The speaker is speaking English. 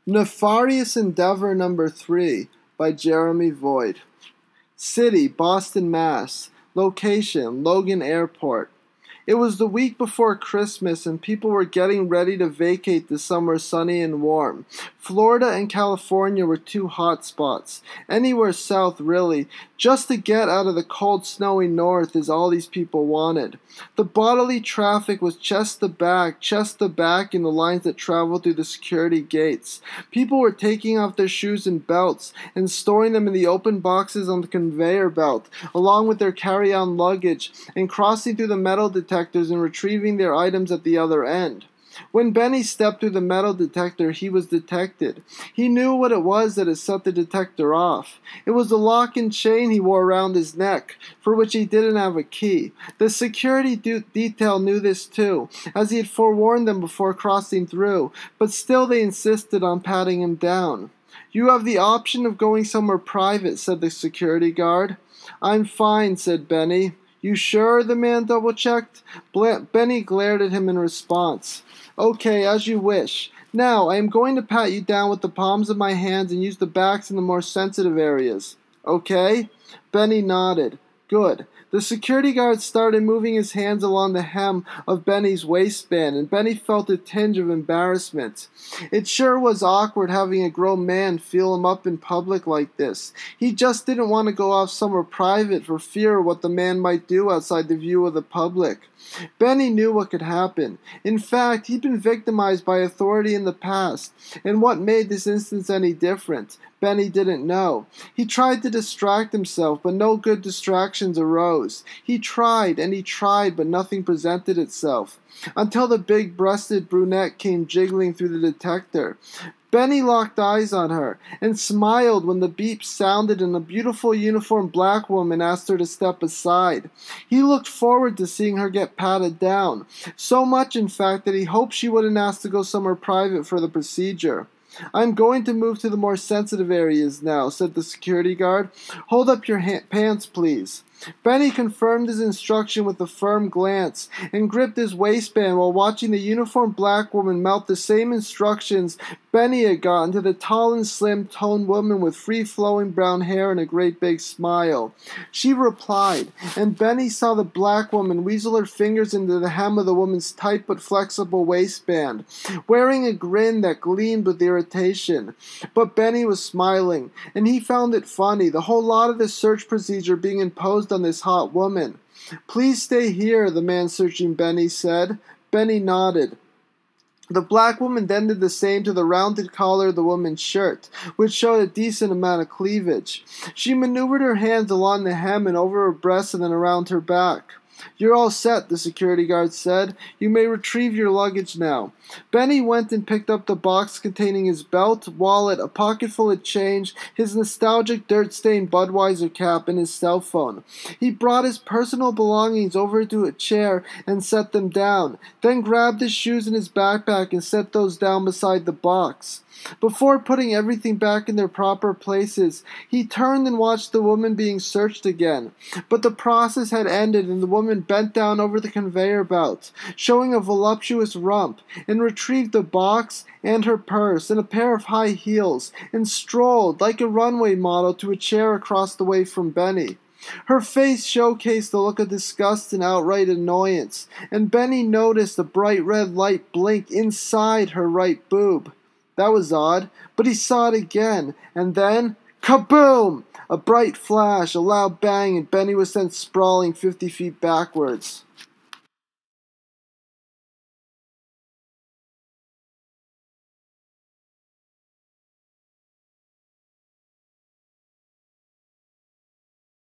Nefarious Endeavor number 3 by Jeremy Voigt. City, Boston, Mass. Location, Logan Airport. It was the week before Christmas and people were getting ready to vacate the summer sunny and warm. Florida and California were two hot spots. Anywhere south, really. Just to get out of the cold, snowy north is all these people wanted. The bodily traffic was chest to back in the lines that traveled through the security gates. People were taking off their shoes and belts and storing them in the open boxes on the conveyor belt, along with their carry-on luggage, and crossing through the metal detectors and retrieving their items at the other end. When Benny stepped through the metal detector, he was detected. He knew what it was that had set the detector off. It was the lock and chain he wore around his neck, for which he didn't have a key. The security detail knew this too, as he had forewarned them before crossing through, but still they insisted on patting him down. "You have the option of going somewhere private," said the security guard. "I'm fine," said Benny. "You sure?" the man double-checked. Benny glared at him in response. "Okay, as you wish. Now, I am going to pat you down with the palms of my hands and use the backs in the more sensitive areas. Okay?" Benny nodded. "Good." The security guard started moving his hands along the hem of Benny's waistband, and Benny felt a tinge of embarrassment. It sure was awkward having a grown man feel him up in public like this. He just didn't want to go off somewhere private for fear of what the man might do outside the view of the public. Benny knew what could happen. In fact, he'd been victimized by authority in the past, and what made this instance any different, Benny didn't know. He tried to distract himself, but no good distractions arose. He tried, but nothing presented itself, until the big-breasted brunette came jiggling through the detector. Benny locked eyes on her, and smiled when the beep sounded and a beautiful uniformed black woman asked her to step aside. He looked forward to seeing her get patted down, so much in fact that he hoped she wouldn't ask to go somewhere private for the procedure. "I'm going to move to the more sensitive areas now," said the security guard. "Hold up your pants, please." Benny confirmed his instruction with a firm glance and gripped his waistband while watching the uniformed black woman mouth the same instructions Benny had gotten to the tall and slim-toned woman with free-flowing brown hair and a great big smile. She replied, and Benny saw the black woman weasel her fingers into the hem of the woman's tight but flexible waistband, wearing a grin that gleamed with irritation. But Benny was smiling, and he found it funny, the whole lot of the search procedure being imposed on this hot woman. "Please stay here," the man searching Benny said. Benny nodded. The black woman then did the same to the rounded collar of the woman's shirt, which showed a decent amount of cleavage. She maneuvered her hands along the hem and over her breasts and then around her back. "You're all set," the security guard said. "You may retrieve your luggage now." Benny went and picked up the box containing his belt, wallet, a pocket full of change, his nostalgic dirt-stained Budweiser cap, and his cell phone. He brought his personal belongings over to a chair and set them down, then grabbed his shoes and his backpack and set those down beside the box. Before putting everything back in their proper places, he turned and watched the woman being searched again. But the process had ended and the woman bent down over the conveyor belt, showing a voluptuous rump, and retrieved the box and her purse and a pair of high heels, and strolled, like a runway model, to a chair across the way from Benny. Her face showcased a look of disgust and outright annoyance, and Benny noticed a bright red light blink inside her right boob. That was odd, but he saw it again, and then, kaboom! A bright flash, a loud bang, and Benny was sent sprawling 50 feet backwards.